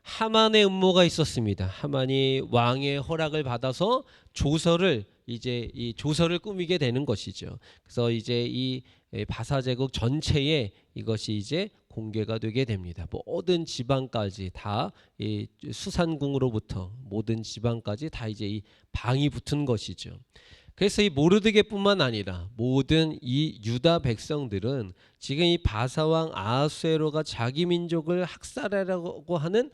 하만의 음모가 있었습니다. 하만이 왕의 허락을 받아서 조서를 이 조서를 꾸미게 되는 것이죠. 그래서 이제 이 바사 제국 전체에 이것이 이제 공개가 되게 됩니다. 모든 지방까지 다 이 수산궁으로부터 모든 지방까지 다 이제 이 방이 붙은 것이죠. 그래서 이 모르드게뿐만 아니라 모든 이 유다 백성들은 지금 이 바사왕 아하수에로가 자기 민족을 학살하려고 하는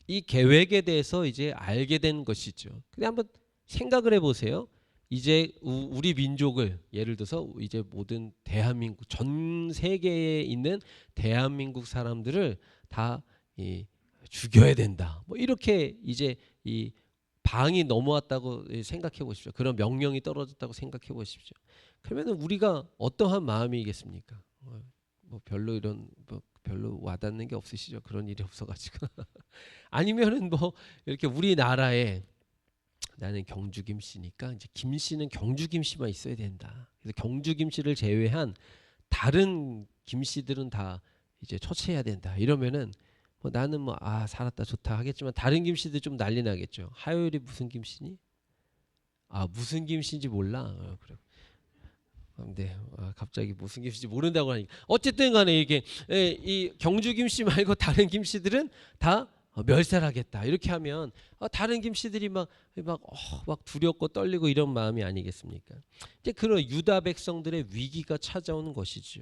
이 계획에 대해서 이제 알게 된 것이죠. 근데 한번 생각을 해보세요. 이제 우리 민족을 예를 들어서 이제 모든 대한민국 전 세계에 있는 대한민국 사람들을 다 죽여야 된다. 뭐 이렇게 이제 이 방이 넘어왔다고 생각해 보십시오. 그런 명령이 떨어졌다고 생각해 보십시오. 그러면 우리가 어떠한 마음이겠습니까? 뭐 별로 이런 별로 와닿는 게 없으시죠? 그런 일이 없어가지고 아니면은 뭐 이렇게 우리나라에 나는 경주 김씨니까 이제 김씨는 경주 김씨만 있어야 된다. 그래서 경주 김씨를 제외한 다른 김씨들은 다 이제 처치해야 된다. 이러면은 뭐 나는 뭐 살았다 좋다 하겠지만 다른 김씨들 좀 난리 나겠죠. 하요일이 무슨 김씨니? 무슨 김씨인지 몰라. 그래. 근데 갑자기 무슨 김씨인지 모른다고 하니까 어쨌든 간에 이게 이 경주 김씨 말고 다른 김씨들은 다 멸살하겠다 이렇게 하면 다른 김씨들이 막 두렵고 떨리고 이런 마음이 아니겠습니까? 이제 그런 유다 백성들의 위기가 찾아오는 것이죠.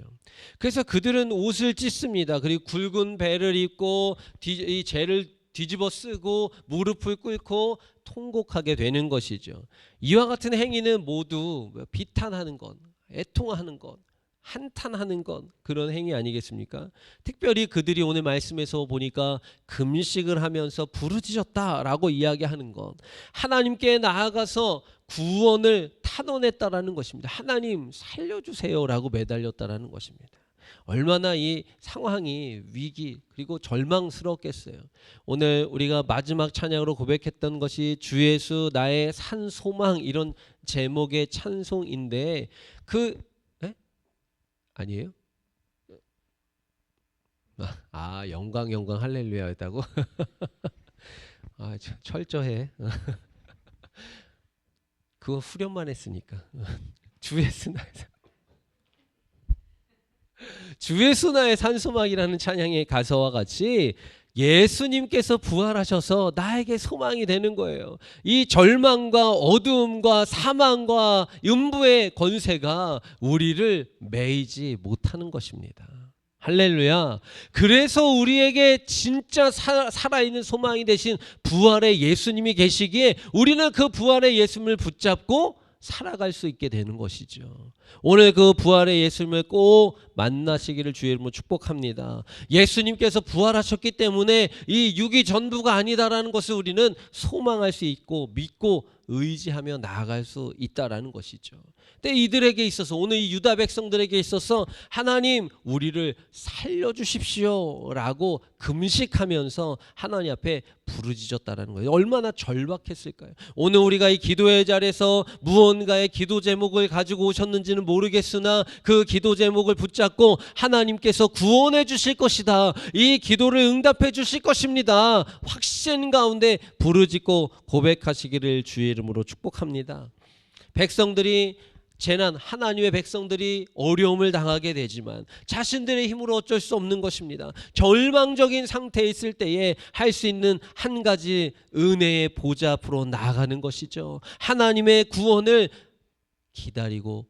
그래서 그들은 옷을 찢습니다. 그리고 굵은 배를 입고 이 재를 뒤집어 쓰고 무릎을 꿇고 통곡하게 되는 것이죠. 이와 같은 행위는 모두 비탄하는 것, 애통하는 것, 한탄하는 것, 그런 행위 아니겠습니까? 특별히 그들이 오늘 말씀에서 보니까 금식을 하면서 부르짖었다라고 이야기하는 것, 하나님께 나아가서 구원을 탄원했다라는 것입니다. 하나님 살려주세요라고 매달렸다라는 것입니다. 얼마나 이 상황이 위기 그리고 절망스럽겠어요. 오늘 우리가 마지막 찬양으로 고백했던 것이 주 예수 나의 산 소망, 이런 제목의 찬송인데 아니에요? 영광 영광 할렐루야였다고? 철저해. 그거 후렴만 했으니까. 주 예수 나의 산소망이라는 찬양의 가사와 같이 예수님께서 부활하셔서 나에게 소망이 되는 거예요. 이 절망과 어두움과 사망과 음부의 권세가 우리를 매이지 못하는 것입니다. 할렐루야. 그래서 우리에게 진짜 살아있는 소망이 되신 부활의 예수님이 계시기에 우리는 그 부활의 예수님을 붙잡고 살아갈 수 있게 되는 것이죠. 오늘 그 부활의 예수님을 꼭 만나시기를 주의 이름으로 축복합니다. 예수님께서 부활하셨기 때문에 이 육이 전부가 아니다라는 것을 우리는 소망할 수 있고 믿고 의지하며 나아갈 수 있다라는 것이죠. 근데 이들에게 있어서, 오늘 이 유다 백성들에게 있어서 하나님 우리를 살려주십시오 라고 금식하면서 하나님 앞에 부르짖었다라는 거예요. 얼마나 절박했을까요? 오늘 우리가 이 기도의 자리에서 무언가의 기도 제목을 가지고 오셨는지는 모르겠으나 그 기도 제목을 붙잡고 하나님께서 구원해 주실 것이다, 이 기도를 응답해 주실 것입니다, 확신 가운데 부르짖고 고백하시기를 주의 이름으로 축복합니다. 백성들이 재난, 하나님의 백성들이 어려움을 당하게 되지만 자신들의 힘으로 어쩔 수 없는 것입니다. 절망적인 상태에 있을 때에 할 수 있는 한 가지, 은혜의 보좌 앞으로 나아가는 것이죠. 하나님의 구원을 기다리고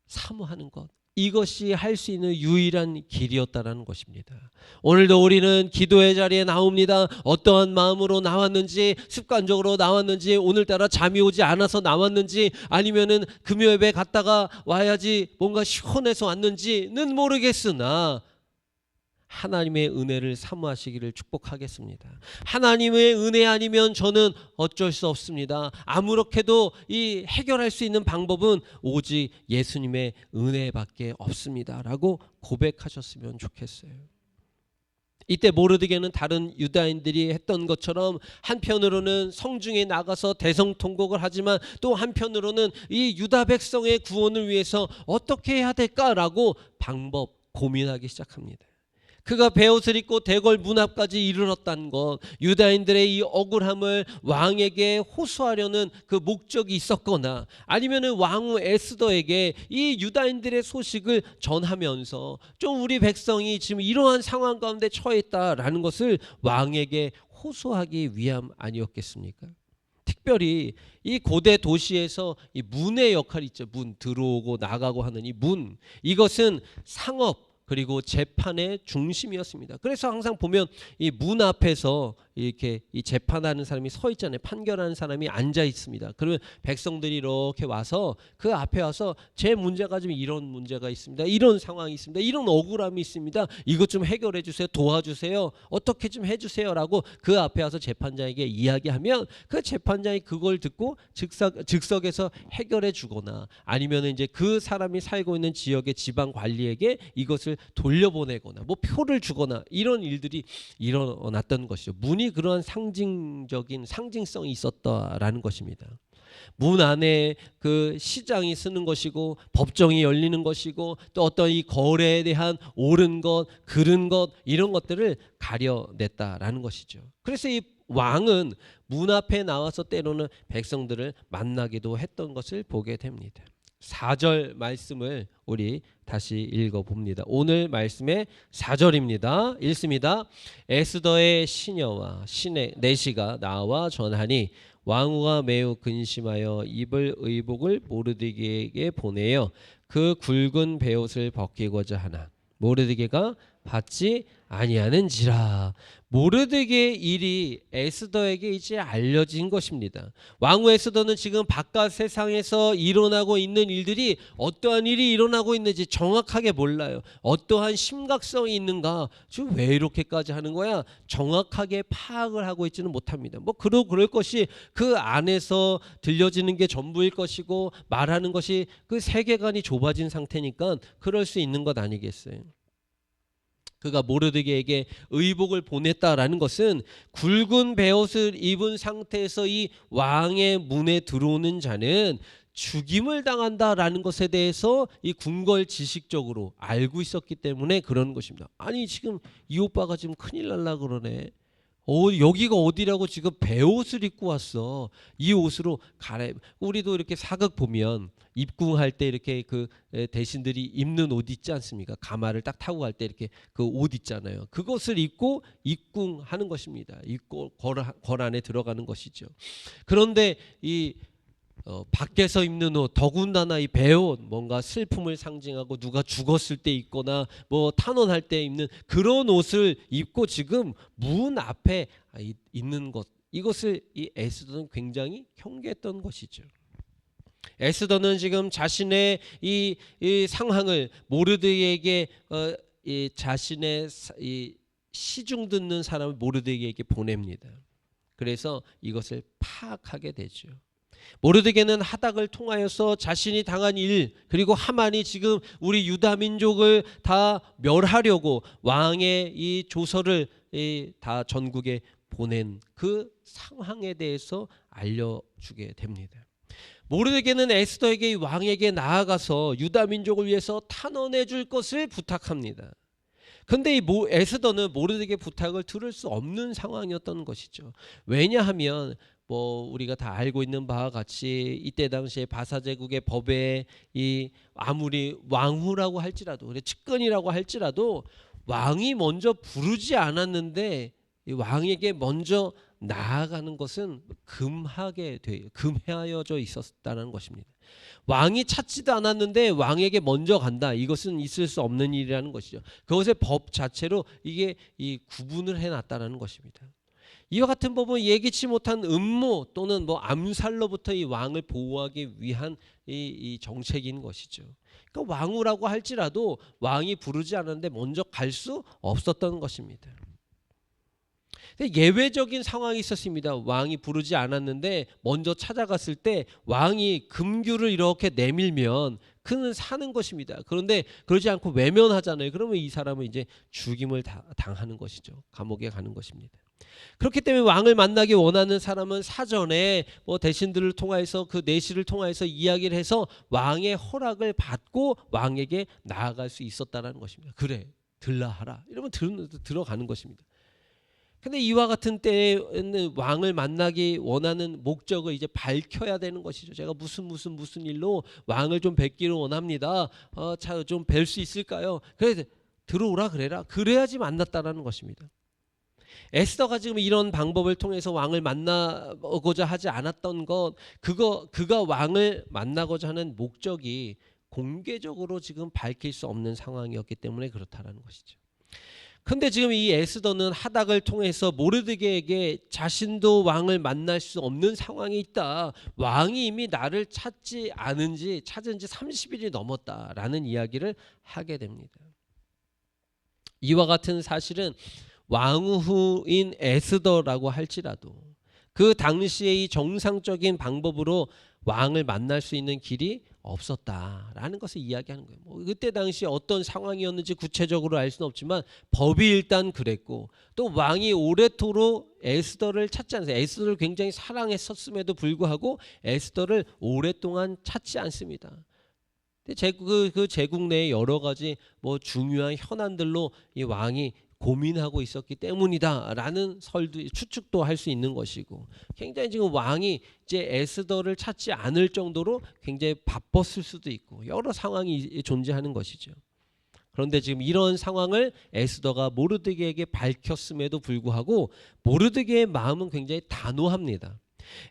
사모하는 것, 이것이 할 수 있는 유일한 길이었다라는 것입니다. 오늘도 우리는 기도의 자리에 나옵니다. 어떠한 마음으로 나왔는지, 습관적으로 나왔는지, 오늘따라 잠이 오지 않아서 나왔는지, 아니면은 금요예배 갔다가 와야지 뭔가 시원해서 왔는지는 모르겠으나 하나님의 은혜를 사모하시기를 축복하겠습니다. 하나님의 은혜 아니면 저는 어쩔 수 없습니다. 아무렇게도 이 해결할 수 있는 방법은 오직 예수님의 은혜밖에 없습니다 라고 고백하셨으면 좋겠어요. 이때 모르드게는 다른 유다인들이 했던 것처럼 한편으로는 성중에 나가서 대성통곡을 하지만 또 한편으로는 이 유다 백성의 구원을 위해서 어떻게 해야 될까라고 방법 고민하기 시작합니다. 그가 베옷을 입고 대궐 문 앞까지 이르렀다는 것, 유다인들의 이 억울함을 왕에게 호소하려는 그 목적이 있었거나 아니면은 왕후 에스더에게 이 유다인들의 소식을 전하면서 좀 우리 백성이 지금 이러한 상황 가운데 처했다라는 것을 왕에게 호소하기 위함 아니었겠습니까? 특별히 이 고대 도시에서 이 문의 역할이 있죠. 문, 들어오고 나가고 하는 이 문, 이것은 상업 그리고 재판의 중심이었습니다. 그래서 항상 보면 이 문 앞에서 이렇게 이 재판하는 사람이 서 있잖아요. 판결하는 사람이 앉아 있습니다. 그러면 백성들이 이렇게 와서 그 앞에 와서 제 문제가 좀 이런 문제가 있습니다. 이런 상황이 있습니다. 이런 억울함이 있습니다. 이것 좀 해결해 주세요. 도와주세요. 어떻게 좀 해주세요라고 그 앞에 와서 재판장에게 이야기하면 그 재판장이 그걸 듣고 즉석에서 해결해 주거나 아니면 이제 그 사람이 살고 있는 지역의 지방 관리에게 이것을 돌려보내거나 뭐 표를 주거나 이런 일들이 일어났던 것이죠. 문이 그러한 상징적인 상징성이 있었다라는 것입니다. 문 안에 그 시장이 쓰는 것이고 법정이 열리는 것이고 또 어떤 이 거래에 대한 옳은 것, 그른 것 이런 것들을 가려냈다라는 것이죠. 그래서 이 왕은 문 앞에 나와서 때로는 백성들을 만나기도 했던 것을 보게 됩니다. 4절 말씀을 우리 다시 읽어봅니다. 오늘 말씀의 4절입니다. 읽습니다. 에스더의 시녀와 신의 내시가 나와 전하니 왕후가 매우 근심하여 입을 의복을 모르드게에게 보내어 그 굵은 베옷을 벗기고자 하나 모르드게가 받지 아니하는지라. 모르드게의 일이 에스더에게 이제 알려진 것입니다. 왕후 에스더는 지금 바깥 세상에서 일어나고 있는 일들이 어떠한 일이 일어나고 있는지 정확하게 몰라요. 어떠한 심각성이 있는가, 지금 왜 이렇게까지 하는 거야, 정확하게 파악을 하고 있지는 못합니다. 뭐 그럴 것이 그 안에서 들려지는 게 전부일 것이고 말하는 것이 그 세계관이 좁아진 상태니까 그럴 수 있는 것 아니겠어요. 그가 모르드게에게 의복을 보냈다라는 것은 굵은 베옷을 입은 상태에서 이 왕의 문에 들어오는 자는 죽임을 당한다라는 것에 대해서 이 궁궐 지식적으로 알고 있었기 때문에 그런 것입니다. 아니 지금 이 오빠가 지금 큰일 날라 그러네. 여기가 어디라고 지금 베옷을 입고 왔어. 이 옷으로 갈아입. 우리도 이렇게 사극 보면 입궁할 때 이렇게 그 대신들이 입는 옷 있지 않습니까? 가마를 딱 타고 갈 때 이렇게 그 옷 있잖아요. 그것을 입고 입궁하는 것입니다. 입고 궐 안에 들어가는 것이죠. 그런데 이 밖에서 입는 옷, 더군다나 이 베옷, 뭔가 슬픔을 상징하고 누가 죽었을 때 입거나 뭐 탄원할 때 입는 그런 옷을 입고 지금 문 앞에 있는 것, 이것을 이 에스더는 굉장히 경계했던 것이죠. 에스더는 지금 자신의 이 상황을 모르드게에게 이 자신의 이 시중 듣는 사람을 모르드게에게 보냅니다. 그래서 이것을 파악하게 되죠. 모르드게는 하닥을 통하여서 자신이 당한 일, 그리고 하만이 지금 우리 유다 민족을 다 멸하려고 왕의 이 조서를 다 전국에 보낸 그 상황에 대해서 알려주게 됩니다. 모르드게는 에스더에게 왕에게 나아가서 유다 민족을 위해서 탄원해 줄 것을 부탁합니다. 그런데 이 에스더는 모르드게 부탁을 들을 수 없는 상황이었던 것이죠. 왜냐하면 뭐 우리가 다 알고 있는 바와 같이 이때 당시에 바사 제국의 법에 이 아무리 왕후라고 할지라도, 그래 측근이라고 할지라도 왕이 먼저 부르지 않았는데 이 왕에게 먼저 나아가는 것은 금하여져 있었다는 것입니다. 왕이 찾지도 않았는데 왕에게 먼저 간다, 이것은 있을 수 없는 일이라는 것이죠. 그것의 법 자체로 이게 이 구분을 해놨다는 것입니다. 이와 같은 법은 예기치 못한 음모 또는 뭐 암살로부터 이 왕을 보호하기 위한 이 정책인 것이죠. 그러니까 왕후라고 할지라도 왕이 부르지 않았는데 먼저 갈 수 없었던 것입니다. 예외적인 상황이 있었습니다. 왕이 부르지 않았는데 먼저 찾아갔을 때 왕이 금규를 이렇게 내밀면 그는 사는 것입니다. 그런데 그러지 않고 외면하잖아요. 그러면 이 사람은 이제 죽임을 당하는 것이죠. 감옥에 가는 것입니다. 그렇기 때문에 왕을 만나기 원하는 사람은 사전에 뭐 대신들을 통해서 그 내시를 통해서 이야기를 해서 왕의 허락을 받고 왕에게 나아갈 수 있었다는 것입니다. 그래, 들라하라. 이러면 들어가는 것입니다. 근데 이와 같은 때에는 왕을 만나기 원하는 목적을 이제 밝혀야 되는 것이죠. 제가 무슨 일로 왕을 좀 뵙기를 원합니다. 좀 뵐 수 있을까요? 그래서 들어오라 그래라. 그래야지 만났다라는 것입니다. 에스더가 지금 이런 방법을 통해서 왕을 만나고자 하지 않았던 것, 그가 왕을 만나고자 하는 목적이 공개적으로 지금 밝힐 수 없는 상황이었기 때문에 그렇다라는 것이죠. 근데 지금 이 에스더는 하닥을 통해서 모르드게에게 자신도 왕을 만날 수 없는 상황이 있다. 왕이 이미 나를 찾은 지 30일이 넘었다라는 이야기를 하게 됩니다. 이와 같은 사실은 왕후인 에스더라고 할지라도 그 당시의 이 정상적인 방법으로 왕을 만날 수 있는 길이 없었다라는 것을 이야기하는 거예요. 그때 당시 어떤 상황이었는지 구체적으로 알 수는 없지만 법이 일단 그랬고, 또 왕이 오래도록 에스더를 찾지 않았어요. 에스더를 굉장히 사랑했었음에도 불구하고 에스더를 오랫동안 찾지 않습니다. 그 제국 내에 여러 가지 중요한 현안들로 이 왕이 고민하고 있었기 때문이다라는 추측도 할 수 있는 것이고, 굉장히 지금 왕이 이제 에스더를 찾지 않을 정도로 굉장히 바빴을 수도 있고 여러 상황이 존재하는 것이죠. 그런데 지금 이런 상황을 에스더가 모르드게에게 밝혔음에도 불구하고 모르드게의 마음은 굉장히 단호합니다.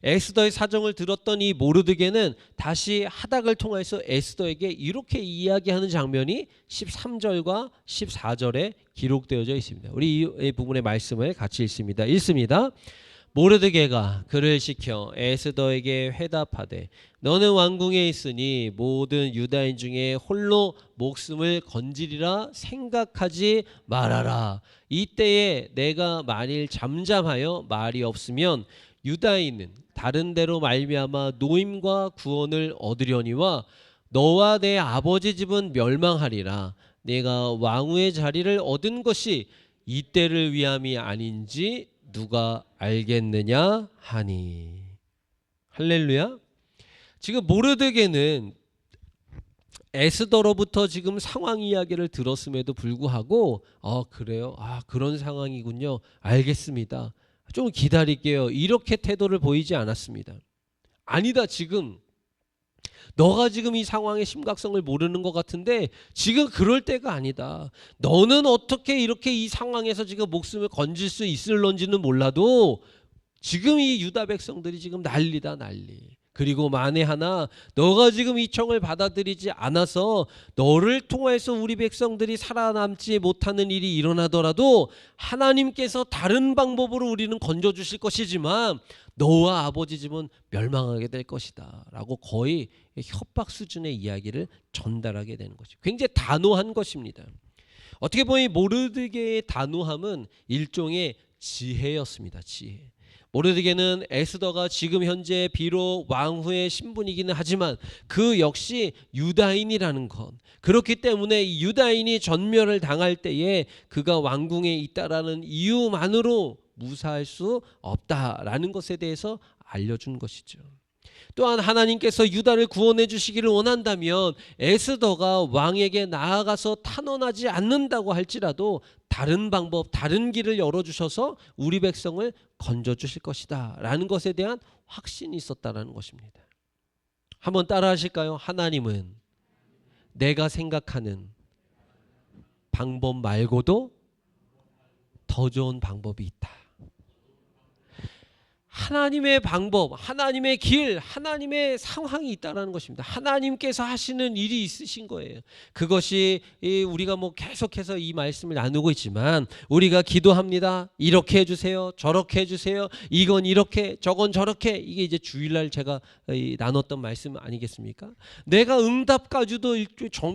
에스더의 사정을 들었던 이 모르드게는 다시 하닥을 통해서 에스더에게 이렇게 이야기하는 장면이 13절과 14절에 기록되어져 있습니다. 우리 이 부분의 말씀을 같이 읽습니다. 모르드게가 그를 시켜 에스더에게 회답하되 너는 왕궁에 있으니 모든 유다인 중에 홀로 목숨을 건지리라 생각하지 말아라. 이때에 내가 만일 잠잠하여 말이 없으면 유다인은 다른 데로 말미암아 노임과 구원을 얻으려니와 너와 내 아버지 집은 멸망하리라. 내가 왕후의 자리를 얻은 것이 이때를 위함이 아닌지 누가 알겠느냐 하니. 할렐루야. 지금 모르드게는 에스더로부터 지금 상황 이야기를 들었음에도 불구하고 그래요? 그런 상황이군요. 알겠습니다. 좀 기다릴게요. 이렇게 태도를 보이지 않았습니다. 아니다. 지금 너가 지금 이 상황의 심각성을 모르는 것 같은데 지금 그럴 때가 아니다. 너는 어떻게 이렇게 이 상황에서 지금 목숨을 건질 수 있을런지는 몰라도 지금 이 유다 백성들이 지금 난리다 난리. 그리고 만에 하나 너가 지금 이 청을 받아들이지 않아서 너를 통해서 우리 백성들이 살아남지 못하는 일이 일어나더라도 하나님께서 다른 방법으로 우리는 건져주실 것이지만 너와 아버지 집은 멸망하게 될 것이다 라고 거의 협박 수준의 이야기를 전달하게 되는 것이죠. 굉장히 단호한 것입니다. 어떻게 보면 모르드게의 단호함은 일종의 지혜였습니다. 지혜. 모르드게는 에스더가 지금 현재 비록 왕후의 신분이기는 하지만 그 역시 유다인이라는 것, 그렇기 때문에 이 유다인이 전멸을 당할 때에 그가 왕궁에 있다라는 이유만으로 무사할 수 없다라는 것에 대해서 알려준 것이죠. 또한 하나님께서 유다를 구원해 주시기를 원한다면 에스더가 왕에게 나아가서 탄원하지 않는다고 할지라도 다른 방법, 다른 길을 열어주셔서 우리 백성을 건져주실 것이다 라는 것에 대한 확신이 있었다라는 것입니다. 한번 따라 하실까요? 하나님은 내가 생각하는 방법 말고도 더 좋은 방법이 있다. 하나님의 방법, 하나님의 길, 하나님의 상황이 있다는 것입니다. 하나님께서 하시는 일이 있으신 거예요. 그것이 우리가 계속해서 이 말씀을 나누고 있지만 우리가 기도합니다. 이렇게 해주세요. 저렇게 해주세요. 이건 이렇게 저건 저렇게. 이게 이제 주일날 제가 나눴던 말씀 아니겠습니까? 내가 응답까지도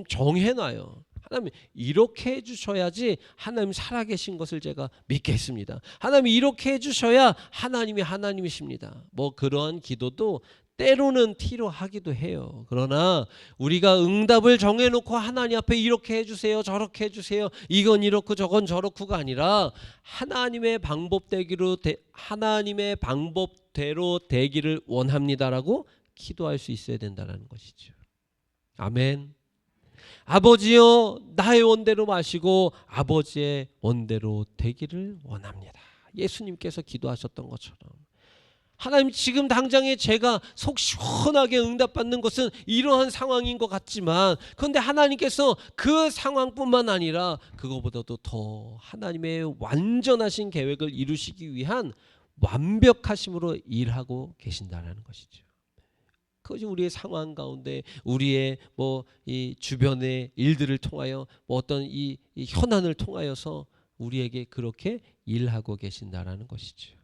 정해놔요. 하나님 이렇게 해주셔야지 하나님 살아계신 것을 제가 믿겠습니다. 하나님 이렇게 해주셔야 하나님이 하나님이십니다. 그런 기도도 때로는 티로 하기도 해요. 그러나 우리가 응답을 정해놓고 하나님 앞에 이렇게 해주세요, 저렇게 해주세요, 이건 이렇고 저건 저렇고가 아니라 하나님의 방법대로 되기를 원합니다라고 기도할 수 있어야 된다는 것이죠. 아멘. 아버지여 나의 원대로 마시고 아버지의 원대로 되기를 원합니다. 예수님께서 기도하셨던 것처럼 하나님 지금 당장에 제가 속 시원하게 응답받는 것은 이러한 상황인 것 같지만 그런데 하나님께서 그 상황뿐만 아니라 그거보다도 더 하나님의 완전하신 계획을 이루시기 위한 완벽하심으로 일하고 계신다는 것이죠. 그것이 우리의 상황 가운데 우리의 이 주변의 일들을 통하여 어떤 이 현안을 통하여서 우리에게 그렇게 일하고 계신다라는 것이죠.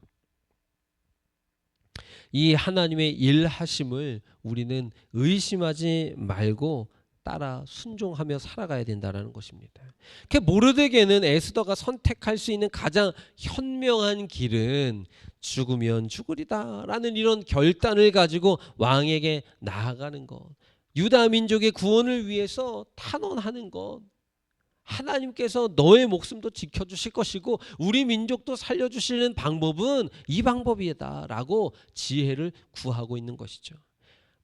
이 하나님의 일하심을 우리는 의심하지 말고 따라 순종하며 살아가야 된다는 것입니다. 모르드게는 에스더가 선택할 수 있는 가장 현명한 길은 죽으면 죽으리다 라는 이런 결단을 가지고 왕에게 나아가는 것, 유다 민족의 구원을 위해서 탄원하는 것, 하나님께서 너의 목숨도 지켜주실 것이고 우리 민족도 살려주시는 방법은 이 방법이다 라고 지혜를 구하고 있는 것이죠.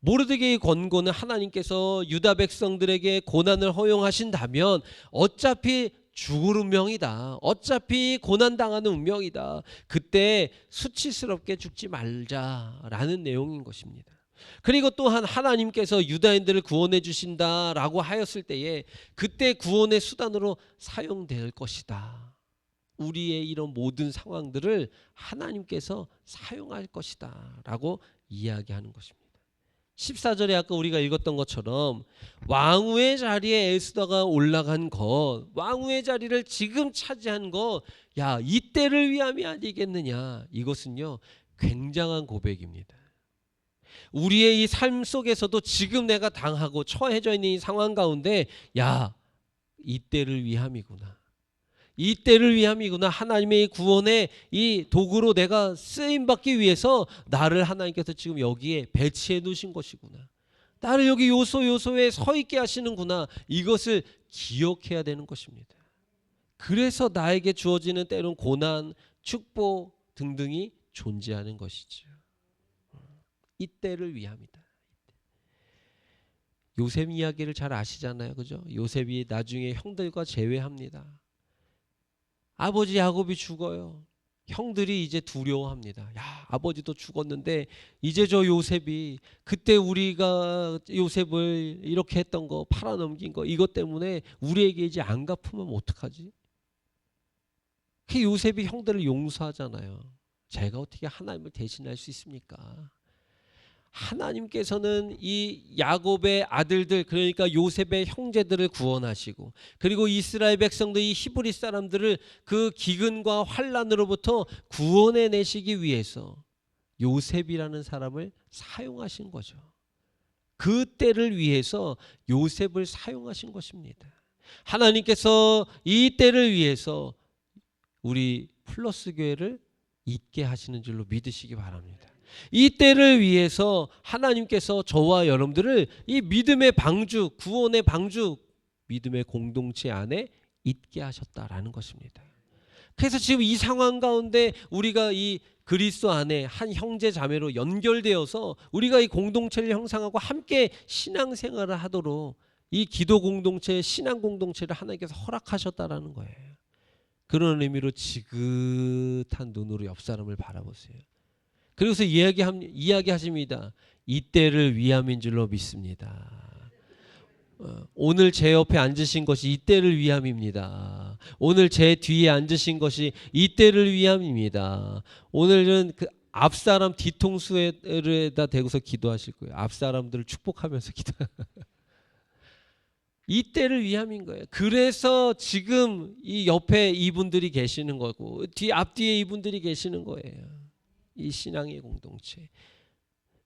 모르드게의 권고는 하나님께서 유다 백성들에게 고난을 허용하신다면 어차피 죽을 운명이다, 어차피 고난당하는 운명이다, 그때 수치스럽게 죽지 말자라는 내용인 것입니다. 그리고 또한 하나님께서 유다인들을 구원해 주신다라고 하였을 때에 그때 구원의 수단으로 사용될 것이다. 우리의 이런 모든 상황들을 하나님께서 사용할 것이다 라고 이야기하는 것입니다. 14절에 아까 우리가 읽었던 것처럼 왕후의 자리에 에스더가 올라간 것, 왕후의 자리를 지금 차지한 것, 야, 이때를 위함이 아니겠느냐. 이것은요 굉장한 고백입니다. 우리의 이 삶 속에서도 지금 내가 당하고 처해져 있는 이 상황 가운데 야, 이때를 위함이구나, 이때를 위함이구나, 하나님의 구원의 이 도구로 내가 쓰임받기 위해서 나를 하나님께서 지금 여기에 배치해 놓으신 것이구나, 나를 여기 요소에 서 있게 하시는구나, 이것을 기억해야 되는 것입니다. 그래서 나에게 주어지는 때론 고난, 축복 등등이 존재하는 것이죠. 이때를 위함이다. 요셉 이야기를 잘 아시잖아요, 그죠? 요셉이 나중에 형들과 재회합니다. 아버지 야곱이 죽어요. 형들이 이제 두려워합니다. 야, 아버지도 죽었는데 이제 저 요셉이 그때 우리가 요셉을 이렇게 했던 거, 팔아넘긴 거, 이것 때문에 우리에게 이제 안 갚으면 어떡하지? 그 요셉이 형들을 용서하잖아요. 제가 어떻게 하나님을 대신할 수 있습니까? 하나님께서는 이 야곱의 아들들, 그러니까 요셉의 형제들을 구원하시고 그리고 이스라엘 백성들, 이 히브리 사람들을 그 기근과 환난으로부터 구원해 내시기 위해서 요셉이라는 사람을 사용하신 거죠. 그 때를 위해서 요셉을 사용하신 것입니다. 하나님께서 이 때를 위해서 우리 플러스 교회를 있게 하시는 줄로 믿으시기 바랍니다. 이 때를 위해서 하나님께서 저와 여러분들을 이 믿음의 방주, 구원의 방주, 믿음의 공동체 안에 있게 하셨다라는 것입니다. 그래서 지금 이 상황 가운데 우리가 이 그리스도 안에 한 형제 자매로 연결되어서 우리가 이 공동체를 형성하고 함께 신앙생활을 하도록 이 기도 공동체, 신앙 공동체를 하나님께서 허락하셨다라는 거예요. 그런 의미로 지긋한 눈으로 옆 사람을 바라보세요. 그래서 이야기하십니다. 이때를 위함인 줄로 믿습니다. 오늘 제 옆에 앉으신 것이 이때를 위함입니다. 오늘 제 뒤에 앉으신 것이 이때를 위함입니다. 오늘은 그 앞사람 뒤통수에다 대고서 기도하실 거예요. 앞사람들을 축복하면서 기도. 이때를 위함인 거예요. 그래서 지금 이 옆에 이분들이 계시는 거고 앞뒤에 이분들이 계시는 거예요. 이 신앙의 공동체.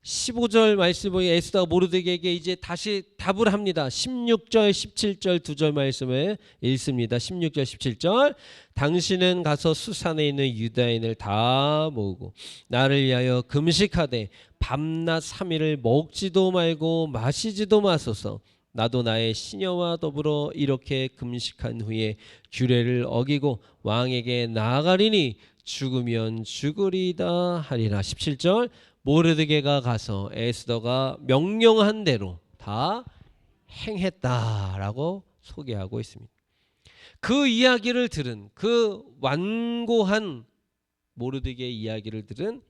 15절 말씀을 에스더가 모르드게에게 이제 다시 답을 합니다. 16절 17절 두 절 말씀을 읽습니다. 16절 17절 당신은 가서 수산에 있는 유다인을 다 모으고 나를 위하여 금식하되 밤낮 3일을 먹지도 말고 마시지도 마소서. 나도 나의 시녀와 더불어 이렇게 금식한 후에 규례를 어기고 왕에게 나아가리니 죽으면 죽으리다 하리라. 17절 모르드게가 가서 에스더가 명령한 대로 다 행했다라고 소개하고 있습니다. 그 이야기를 들은, 그 완고한 모르드게의 이야기를 들은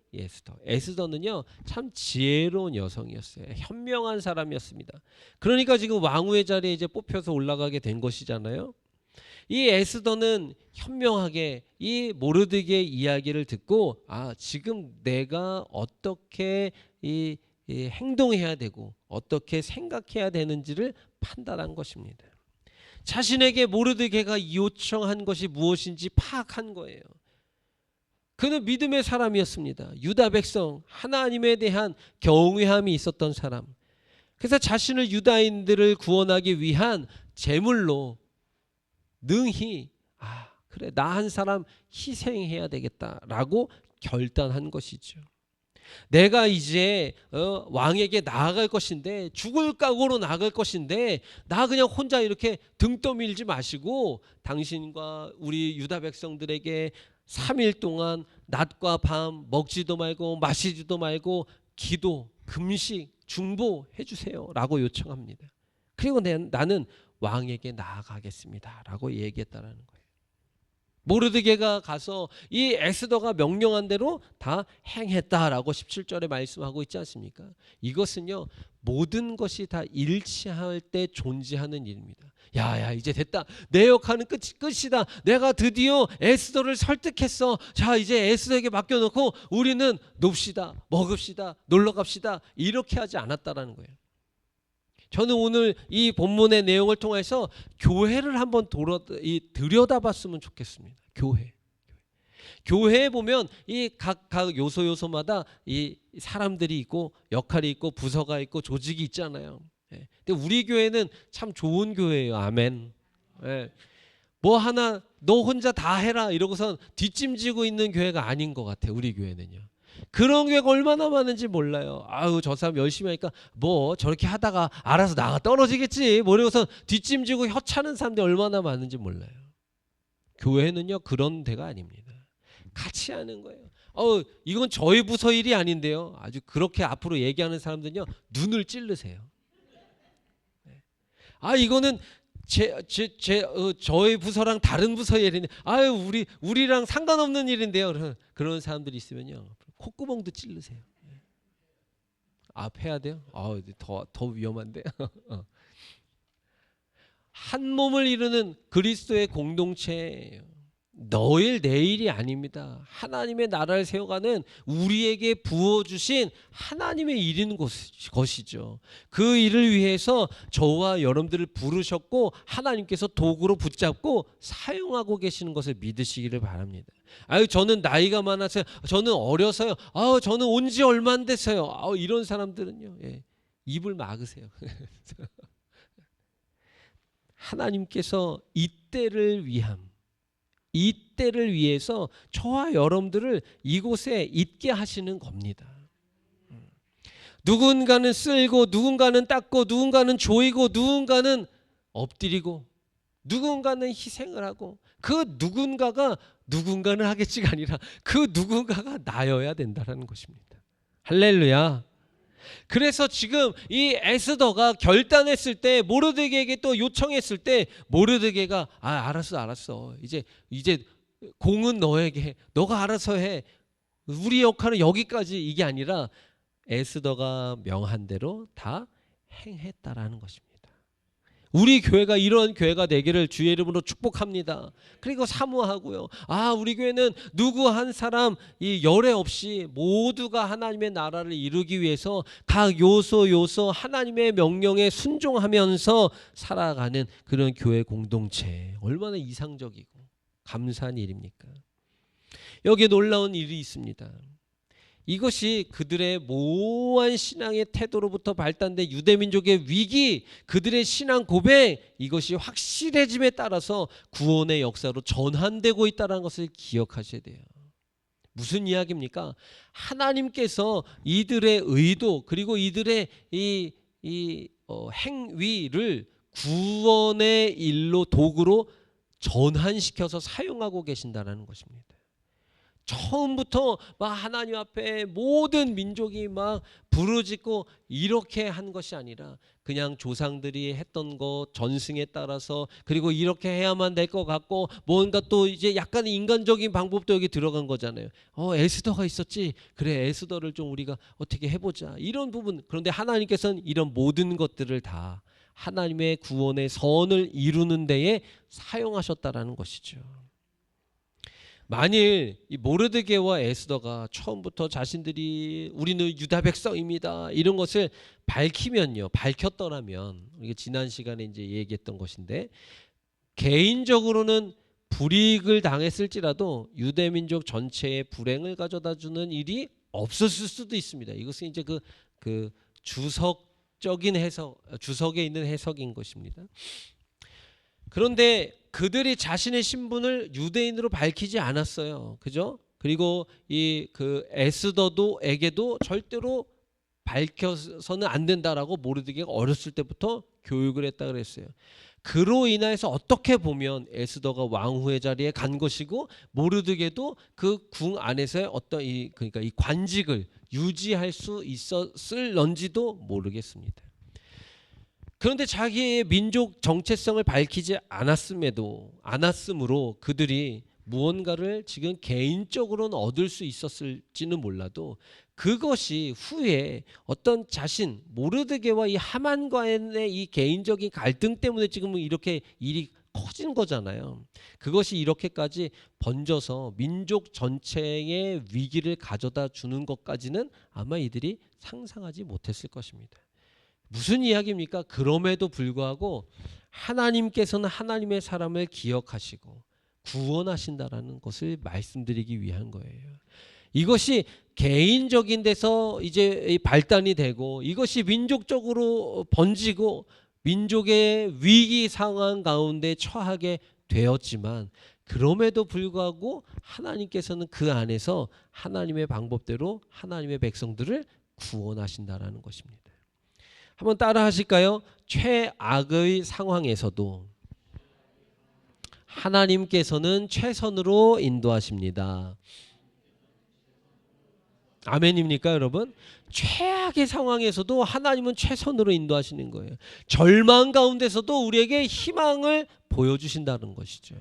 에스더는요 참 지혜로운 여성이었어요. 현명한 사람이었습니다. 그러니까 지금 왕후의 자리에 이제 뽑혀서 올라가게 된 것이잖아요. 이 에스더는 현명하게 이 모르드게의 이야기를 듣고 지금 내가 어떻게 행동해야 되고 어떻게 생각해야 되는지를 판단한 것입니다. 자신에게 모르드게가 요청한 것이 무엇인지 파악한 거예요. 그는 믿음의 사람이었습니다. 유다 백성, 하나님에 대한 경외함이 있었던 사람. 그래서 자신을 유다인들을 구원하기 위한 제물로 능히 그래 나 한 사람 희생해야 되겠다라고 결단한 것이죠. 내가 이제 왕에게 나아갈 것인데 죽을 각오로 나아갈 것인데 나 그냥 혼자 이렇게 등 떠밀지 마시고 당신과 우리 유다 백성들에게 3일 동안 낮과 밤 먹지도 말고 마시지도 말고 기도, 금식, 중보해 주세요 라고 요청합니다. 그리고 나는 왕에게 나아가겠습니다 라고 얘기했다라는 거예요. 모르드게가 가서 이 에스더가 명령한 대로 다 행했다라고 17절에 말씀하고 있지 않습니까? 이것은요 모든 것이 다 일치할 때 존재하는 일입니다. 야 이제 됐다. 내 역할은 끝이다. 내가 드디어 에스더를 설득했어. 자 이제 에스더에게 맡겨놓고 우리는 놉시다, 먹읍시다, 놀러갑시다 이렇게 하지 않았다라는 거예요. 저는 오늘 이 본문의 내용을 통해서 교회를 한번 들여다봤으면 좋겠습니다. 교회에 보면 이 각 요소마다 이 사람들이 있고 역할이 있고 부서가 있고 조직이 있잖아요. 근데 우리 교회는 참 좋은 교회예요. 아멘. 뭐 하나 너 혼자 다 해라 이러고선 뒷짐지고 있는 교회가 아닌 것 같아요. 우리 교회는요. 그런 교회가 얼마나 많은지 몰라요. 저 사람 열심히 하니까 뭐 저렇게 하다가 알아서 나가 떨어지겠지 뭐 이러고선 뒷짐지고 혀차는 사람들이 얼마나 많은지 몰라요. 교회는요 그런 데가 아닙니다. 같이 하는 거예요. 이건 저희 부서 일이 아닌데요. 아주 그렇게 앞으로 얘기하는 사람들은요 눈을 찌르세요. 이거는 저희 부서랑 다른 부서의 일인데 우리랑 상관없는 일인데요. 그런 사람들이 있으면요 콧구멍도 찌르세요. 해야 돼요? 더 위험한데. 한 몸을 이루는 그리스도의 공동체예요. 너일 내일이 아닙니다. 하나님의 나라를 세워가는 우리에게 부어주신 하나님의 일인 것이죠. 그 일을 위해서 저와 여러분들을 부르셨고 하나님께서 도구로 붙잡고 사용하고 계시는 것을 믿으시기를 바랍니다. 저는 나이가 많아서요. 저는 어려서요. 저는 온 지 얼마 안 됐어요. 이런 사람들은요. 입을 막으세요. 하나님께서 이때를 위해서 저와 여러분들을 이곳에 있게 하시는 겁니다. 누군가는 쓸고 누군가는 닦고 누군가는 조이고 누군가는 엎드리고 누군가는 희생을 하고 그 누군가는 하겠지가 아니라 그 누군가가 나여야 된다는 것입니다. 할렐루야. 그래서 지금 이 에스더가 결단했을 때 모르드게에게 또 요청했을 때 모르드게가 알았어 이제 공은 너에게 너가 알아서 해 우리 역할은 여기까지 이게 아니라 에스더가 명한 대로 다 행했다라는 것입니다. 우리 교회가 이런 교회가 되기를 주의 이름으로 축복합니다. 그리고 사모하고요. 우리 교회는 누구 한 사람 이 열애 없이 모두가 하나님의 나라를 이루기 위해서 각 요소 하나님의 명령에 순종하면서 살아가는 그런 교회 공동체. 얼마나 이상적이고 감사한 일입니까? 여기에 놀라운 일이 있습니다. 이것이 그들의 모호한 신앙의 태도로부터 발단된 유대민족의 위기, 그들의 신앙 고백, 이것이 확실해짐에 따라서 구원의 역사로 전환되고 있다는 것을 기억하셔야 돼요. 무슨 이야기입니까? 하나님께서 이들의 의도 그리고 이들의 행위를 구원의 일로 도구로 전환시켜서 사용하고 계신다는 것입니다. 처음부터 막 하나님 앞에 모든 민족이 막 부르짖고 이렇게 한 것이 아니라 그냥 조상들이 했던 것 전승에 따라서, 그리고 이렇게 해야만 될 것 같고 뭔가 또 이제 약간 인간적인 방법도 여기 들어간 거잖아요. 에스더가 있었지, 그래 에스더를 좀 우리가 어떻게 해보자, 이런 부분. 그런데 하나님께서는 이런 모든 것들을 다 하나님의 구원의 선을 이루는 데에 사용하셨다라는 것이죠. 만일 이 모르드게와 에스더가 처음부터 자신들이 우리는 유다 백성입니다 이런 것을 밝혔더라면, 이게 지난 시간에 이제 얘기했던 것인데, 개인적으로는 불이익을 당했을지라도 유대민족 전체에 불행을 가져다주는 일이 없었을 수도 있습니다. 이것은 이제 그 주석적인 해석, 주석에 있는 해석인 것입니다. 그런데 그들이 자신의 신분을 유대인으로 밝히지 않았어요. 그죠? 그리고 그 에스더도에게도 절대로 밝혀서는 안 된다라고 모르드게가 어렸을 때부터 교육을 했다 그랬어요. 그로 인해서 어떻게 보면 에스더가 왕후의 자리에 간 것이고, 모르드게도 그 궁 안에서의 어떤 그러니까 이 관직을 유지할 수 있었을런지도 모르겠습니다. 그런데 자기의 민족 정체성을 밝히지 않았으므로 그들이 무언가를 지금 개인적으로는 얻을 수 있었을지는 몰라도, 그것이 후에 어떤 자신 모르드게와 이 하만과의 이 개인적인 갈등 때문에 지금 이렇게 일이 커진 거잖아요. 그것이 이렇게까지 번져서 민족 전체의 위기를 가져다 주는 것까지는 아마 이들이 상상하지 못했을 것입니다. 무슨 이야기입니까? 그럼에도 불구하고 하나님께서는 하나님의 사람을 기억하시고 구원하신다라는 것을 말씀드리기 위한 거예요. 이것이 개인적인 데서 이제 발단이 되고, 이것이 민족적으로 번지고 민족의 위기 상황 가운데 처하게 되었지만, 그럼에도 불구하고 하나님께서는 그 안에서 하나님의 방법대로 하나님의 백성들을 구원하신다라는 것입니다. 한번 따라 하실까요? 최악의 상황에서도 하나님께서는 최선으로 인도하십니다. 아멘입니까, 여러분? 최악의 상황에서도 하나님은 최선으로 인도하시는 거예요. 절망 가운데서도 우리에게 희망을 보여주신다는 것이죠.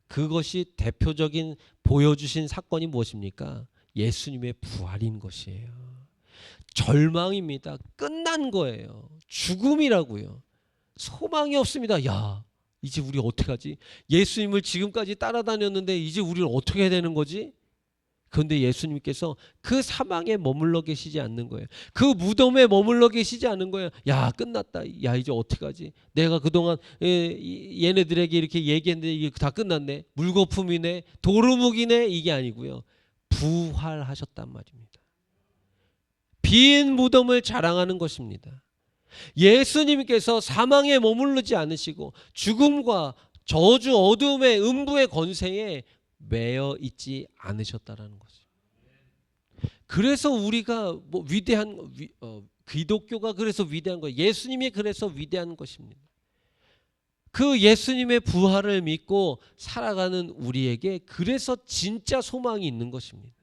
그것이 대표적인 보여주신 사건이 무엇입니까? 예수님의 부활인 것이에요. 절망입니다. 끝난 거예요. 죽음이라고요. 소망이 없습니다. 야, 이제 우리 어떻게 하지? 예수님을 지금까지 따라다녔는데 이제 우리는 어떻게 해야 되는 거지? 그런데 예수님께서 그 사망에 머물러 계시지 않는 거예요. 그 무덤에 머물러 계시지 않은 거예요. 야, 끝났다. 야, 이제 어떻게 하지? 내가 그동안 얘네들에게 이렇게 얘기했는데 이게 다 끝났네. 물거품이네. 도루묵이네. 이게 아니고요. 부활하셨단 말입니다. 빈 무덤을 자랑하는 것입니다. 예수님께서 사망에 머무르지 않으시고 죽음과 저주 어둠의 음부의 권세에 매여 있지 않으셨다라는 거죠. 그래서 우리가 위대한 기독교가 그래서 위대한 거예요. 예수님이 그래서 위대한 것입니다. 그 예수님의 부활을 믿고 살아가는 우리에게 그래서 진짜 소망이 있는 것입니다.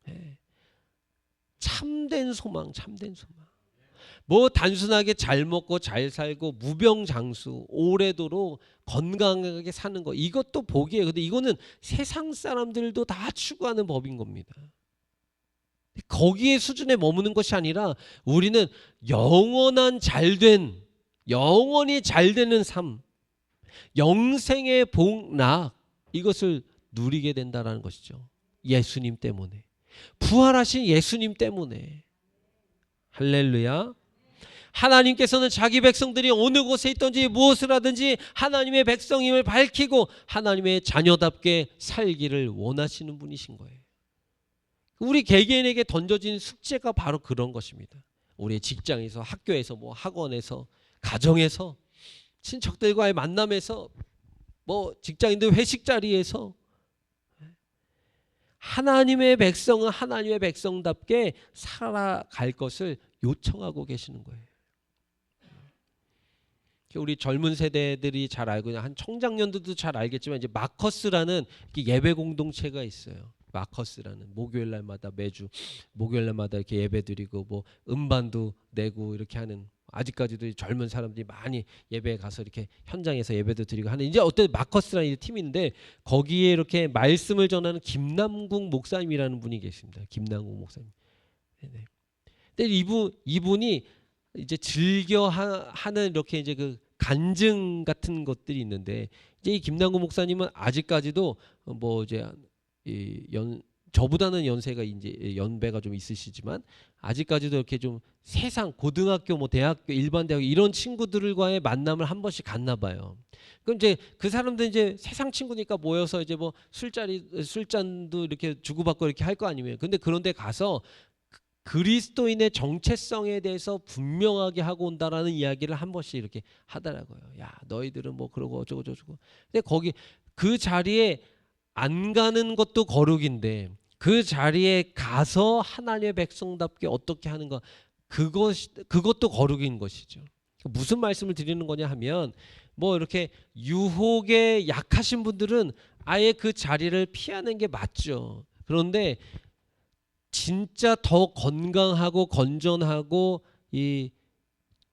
네. 참된 소망, 참된 소망. 단순하게 잘 먹고 잘 살고 무병장수 오래도록 건강하게 사는 거, 이것도 복이에요. 근데 이거는 세상 사람들도 다 추구하는 법인 겁니다. 거기에 수준에 머무는 것이 아니라 우리는 영원한 잘된, 영원히 잘 되는 삶, 영생의 복락, 이것을 누리게 된다는 것이죠. 예수님 때문에, 부활하신 예수님 때문에. 할렐루야. 하나님께서는 자기 백성들이 어느 곳에 있든지 무엇을 하든지 하나님의 백성임을 밝히고 하나님의 자녀답게 살기를 원하시는 분이신 거예요. 우리 개개인에게 던져진 숙제가 바로 그런 것입니다. 우리 직장에서, 학교에서, 학원에서, 가정에서, 친척들과의 만남에서, 직장인들 회식 자리에서, 하나님의 백성은 하나님의 백성답게 살아갈 것을 요청하고 계시는 거예요. 우리 젊은 세대들이 잘 알고 있는 한 청장년들도 잘 알겠지만 이제 마커스라는 예배 공동체가 있어요. 마커스라는 목요일 날마다 매주 목요일 날마다 이렇게 예배드리고 뭐 음반도 내고 이렇게 하는 아직까지도 젊은 사람들이 많이 예배에 가서 이렇게 현장에서 예배도 드리고 하는 이제 어떤 마커스라는 팀인데 거기에 이렇게 말씀을 전하는 김남국 목사님이라는 분이 계십니다. 김남국 목사님. 네네. 근데 이분이 이제 즐겨 하는 이렇게 이제 그 간증 같은 것들이 있는데 이제 이 김남국 목사님은 아직까지도 뭐 이제 저보다는 연세가 이제 연배가 좀 있으시지만 아직까지도 이렇게 좀 세상 고등학교 뭐 대학교 일반 대학 이런 친구들과의 만남을 한 번씩 갔나 봐요. 그럼 이제 그 사람들 이제 세상 친구니까 모여서 이제 뭐 술잔도 이렇게 주고받고 이렇게 할 거 아니에요. 근데 그런데 가서 그리스도인의 정체성에 대해서 분명하게 하고 온다라는 이야기를 한 번씩 이렇게 하더라고요. 야, 너희들은 뭐 그러고 어쩌고 저쩌고. 근데 거기 그 자리에 안 가는 것도 거룩인데 그 자리에 가서 하나님의 백성답게 어떻게 하는 거 그것도 거룩인 것이죠. 무슨 말씀을 드리는 거냐 하면 뭐 이렇게 유혹에 약하신 분들은 아예 그 자리를 피하는 게 맞죠. 그런데 진짜 더 건강하고 건전하고 이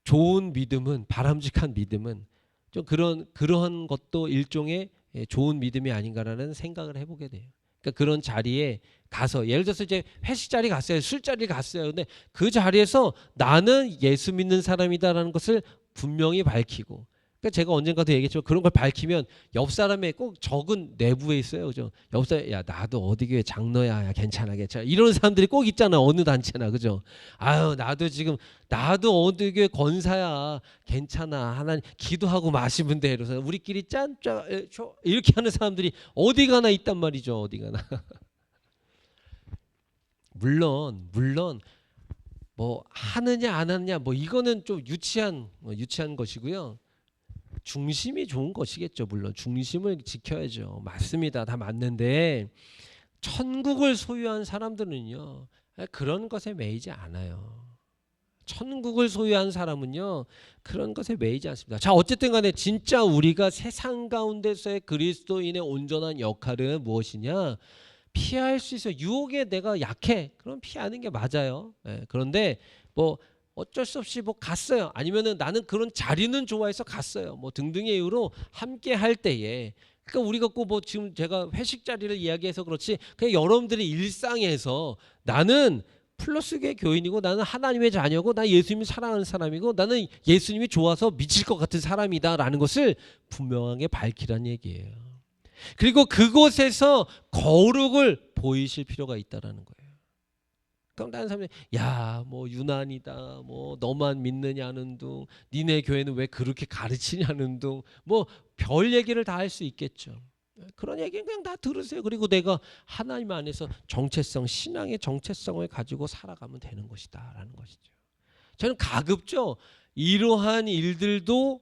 좋은 믿음은 바람직한 믿음은 좀 그러한 것도 일종의 좋은 믿음이 아닌가라는 생각을 해보게 돼요. 그러니까 그런 자리에 가서 예를 들어서 이제 회식 자리 갔어요, 술자리 갔어요. 근데 그 자리에서 나는 예수 믿는 사람이다라는 것을 분명히 밝히고. 그러니까 제가 언젠가도 얘기했지만 그런 걸 밝히면 옆 사람의 꼭 적은 내부에 있어요, 그죠? 옆 사람 야 나도 어디 교회 장로야, 야 괜찮아. 이런 사람들이 꼭 있잖아, 어느 단체나, 그죠? 아유 나도 어디 교회 권사야, 괜찮아. 하나님 기도하고 마시면 돼. 이러서 우리끼리 짠짜 이렇게 하는 사람들이 어디 가나 있단 말이죠, 어디 가나. 물론 뭐 하느냐 안 하느냐 뭐 이거는 좀 유치한 것이고요. 중심이 좋은 것이겠죠. 물론 중심을 지켜야죠. 맞습니다. 다 맞는데 천국을 소유한 사람들은요 그런 것에 매이지 않아요. 천국을 소유한 사람은요 그런 것에 매이지 않습니다. 자, 어쨌든 간에 진짜 우리가 세상 가운데서의 그리스도인의 온전한 역할은 무엇이냐? 피할 수 있어요. 유혹에 내가 약해. 그럼 피하는 게 맞아요. 그런데 뭐 어쩔 수 없이 뭐 갔어요. 아니면은 나는 그런 자리는 좋아해서 갔어요. 뭐 등등의 이유로 함께 할 때에 그러니까 우리가 꼭 뭐 지금 제가 회식 자리를 이야기해서 그렇지 그냥 여러분들의 일상에서 나는 플러스계 교인이고 나는 하나님의 자녀고 나 예수님을 사랑하는 사람이고 나는 예수님이 좋아서 미칠 것 같은 사람이다라는 것을 분명하게 밝히라는 얘기예요. 그리고 그곳에서 거룩을 보이실 필요가 있다라는 거예요. 그럼 다른 사람들이 야 뭐 유난이다 뭐 너만 믿느냐는 둥 니네 교회는 왜 그렇게 가르치냐는 둥 뭐 별 얘기를 다 할 수 있겠죠. 그런 얘기는 그냥 다 들으세요. 그리고 내가 하나님 안에서 정체성 신앙의 정체성을 가지고 살아가면 되는 것이다 라는 것이죠. 저는 가급적 이러한 일들도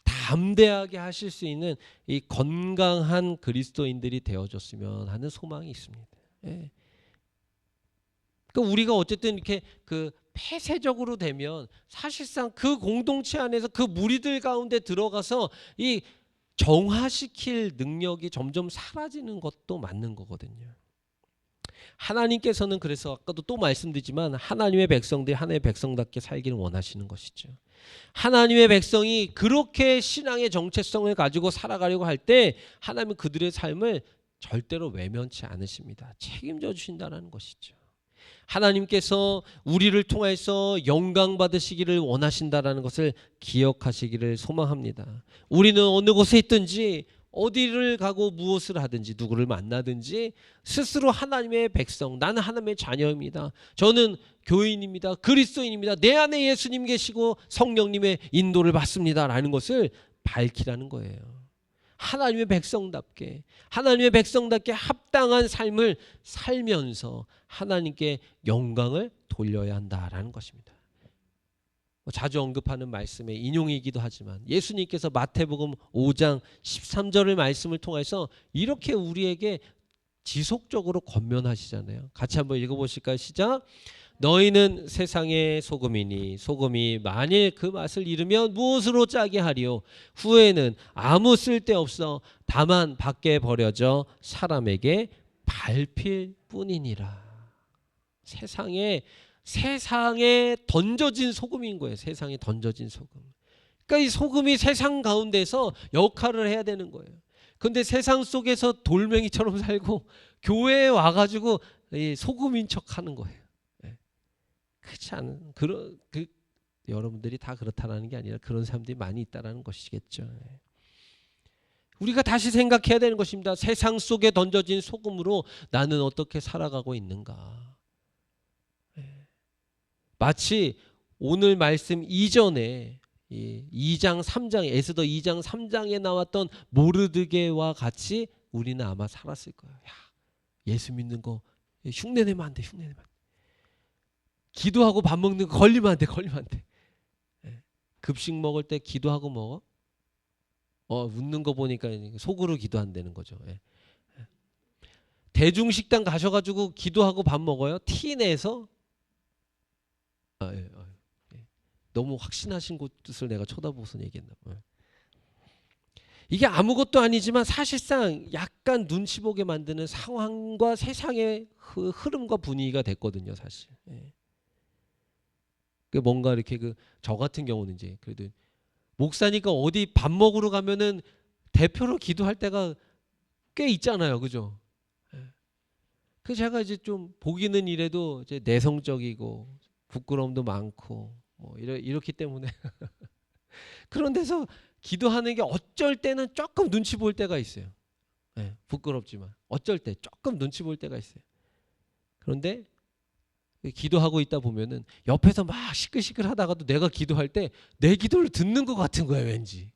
담대하게 하실 수 있는 이 건강한 그리스도인들이 되어줬으면 하는 소망이 있습니다. 예. 그러니까 우리가 어쨌든 이렇게 그 폐쇄적으로 되면 사실상 그 공동체 안에서 그 무리들 가운데 들어가서 이 정화시킬 능력이 점점 사라지는 것도 맞는 거거든요. 하나님께서는 그래서 아까도 또 말씀드리지만 하나님의 백성들이 하나님의 백성답게 살기를 원하시는 것이죠. 하나님의 백성이 그렇게 신앙의 정체성을 가지고 살아가려고 할 때 하나님은 그들의 삶을 절대로 외면치 않으십니다. 책임져 주신다는 것이죠. 하나님께서 우리를 통해서 영광 받으시기를 원하신다라는 것을 기억하시기를 소망합니다. 우리는 어느 곳에 있든지 어디를 가고 무엇을 하든지 누구를 만나든지 스스로 하나님의 백성, 나는 하나님의 자녀입니다. 저는 교인입니다. 그리스도인입니다. 내 안에 예수님 계시고 성령님의 인도를 받습니다. 라는 것을 밝히라는 거예요. 하나님의 백성답게 합당한 삶을 살면서 하나님께 영광을 돌려야 한다라는 것입니다. 자주 언급하는 말씀의 인용이기도 하지만 예수님께서 마태복음 5장 13절의 말씀을 통해서 이렇게 우리에게 지속적으로 권면하시잖아요. 같이 한번 읽어보실까요? 시작. 너희는 세상의 소금이니 소금이 만일 그 맛을 잃으면 무엇으로 짜게 하리요? 후에는 아무 쓸데없어 다만 밖에 버려져 사람에게 밟힐 뿐이니라. 세상에 던져진 소금인 거예요. 세상에 던져진 소금. 그러니까 이 소금이 세상 가운데서 역할을 해야 되는 거예요. 근데 세상 속에서 돌멩이처럼 살고 교회에 와가지고 이 소금인 척하는 거예요. 그렇지 않은 여러분들이 다 그렇다라는 게 아니라 그런 사람들이 많이 있다라는 것이겠죠. 우리가 다시 생각해야 되는 것입니다. 세상 속에 던져진 소금으로 나는 어떻게 살아가고 있는가. 마치 오늘 말씀 이전에 2장 3장 에스더 2장 3장에 나왔던 모르드게와 같이 우리는 아마 살았을 거예요. 야, 예수 믿는 거 흉내내면 안 돼. 흉내내면 안 돼. 기도하고 밥 먹는 거 걸리면 안 돼. 걸리면 안 돼. 급식 먹을 때 기도하고 먹어? 웃는 거 보니까 속으로 기도한다는 거죠. 대중식당 가셔가지고 기도하고 밥 먹어요? 티 내서? 너무 확신하신 곳을 내가 쳐다보고서 얘기했나 봐요. 이게 아무것도 아니지만 사실상 약간 눈치 보게 만드는 상황과 세상의 흐름과 분위기가 됐거든요, 사실. 뭔가 이렇게 저 같은 경우는 이제 그래도 목사니까 어디 밥 먹으러 가면은 대표로 기도할 때가 꽤 있잖아요, 그죠? 그 제가 이제 좀 보기는 이래도 이제 내성적이고 부끄러움도 많고 뭐 이렇기 때문에 그런 데서 기도하는 게 어쩔 때는 조금 눈치 볼 때가 있어요. 부끄럽지만 어쩔 때 조금 눈치 볼 때가 있어요. 그런데 기도하고 있다 보면은 옆에서 막 시끌시끌 하다가도 내가 기도할 때 내 기도를 듣는 것 같은 거예요, 왠지.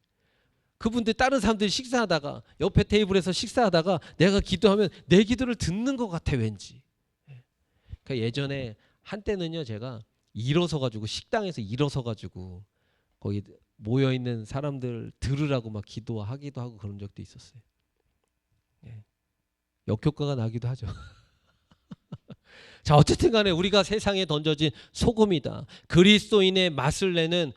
그분들 다른 사람들이 식사하다가 옆에 테이블에서 식사하다가 내가 기도하면 내 기도를 듣는 것 같아, 왠지. 그러니까 예전에 한때는요, 제가 일어서가지고 식당에서 일어서가지고 거기 모여 있는 사람들 들으라고 막 기도하기도 하고 그런 적도 있었어요. 역효과가 나기도 하죠. 자, 어쨌든 간에 우리가 세상에 던져진 소금이다. 그리스도인의 맛을 내는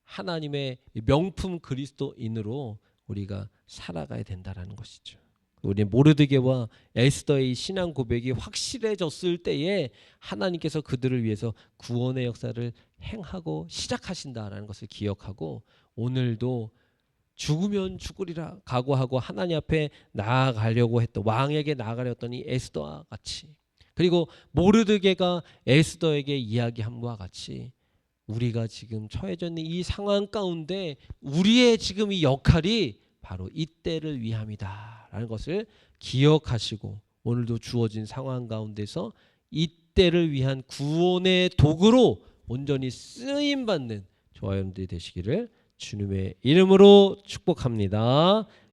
하나님의 명품 그리스도인으로 우리가 살아가야 된다라는 것이죠. 우리 모르드게와 에스더의 신앙 고백이 확실해졌을 때에 하나님께서 그들을 위해서 구원의 역사를 행하고 시작하신다라는 것을 기억하고 오늘도 죽으면 죽으리라 각오하고 하나님 앞에 나아가려고 했던 왕에게 나아가려 했던 이 에스더와 같이 그리고 모르드게가 에스더에게 이야기함과 같이 우리가 지금 처해져 있는 이 상황 가운데 우리의 지금 이 역할이 바로 이때를 위함이다라는 것을 기억하시고 오늘도 주어진 상황 가운데서 이때를 위한 구원의 도구로 온전히 쓰임받는 저와 여러분들이 되시기를 주님의 이름으로 축복합니다.